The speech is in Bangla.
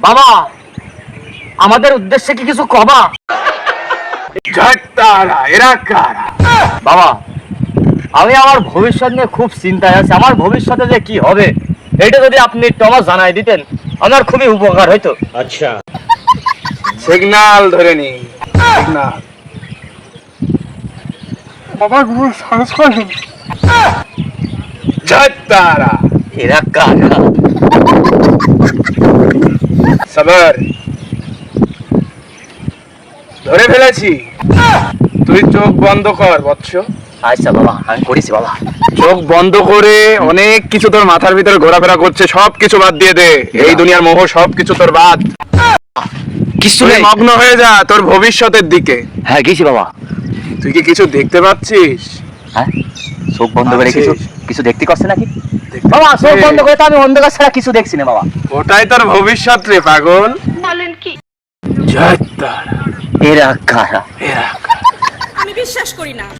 বাবা, আমাদের উদ্দেশ্যে কি কিছু কবা? এরা কারা? বাবা, আমি আমার ভবিষ্যৎ নিয়ে খুব চিন্তায় আছি। আমার ভবিষ্যতে যে কি হবে এটা যদি আপনি একটু আমার জানাই দিতেন আমার খুবই উপকার হইতো। আচ্ছা, সিগন্যাল ধরে নি। সিগন্যাল। বাবা গুলো সাহস করেন। তারা এরা কারা? সবার ধরে ফেলেছি। তুই চোখ বন্ধ কর বৎস। আচ্ছা বাবা, আমি করেছি বাবা। চোখ বন্ধ করে অনেক কিছু তোর মাথার ভিতরে ঘোরাফেরা করছে, সব কিছু বাদ দিয়ে দে। এই দুনিয়ার মোহ সব কিছু তোর বাদ। কিছু তুই নেই। মগ্ন হয়ে যা তোর ভবিষ্যতের দিকে। হ্যাঁ গেছি বাবা। তুই কি কিছু দেখতে পাচ্ছিস? হ্যাঁ, চোখ বন্ধ করে কিছু পাচ্ছিস? কিছু দেখতে পাচ্ছি নাকি দেখতে বাবা? চোখ পাচ্ছিস? বন্ধ করে তো আমি অন্ধকার ছাড়া কিছু দেখছি না বাবা। ওটাই তোর ভবিষ্যৎ রে পাগল। বলেন কি? জয় তারা। এরা কারা? এরা আমি বিশ্বাস করি না।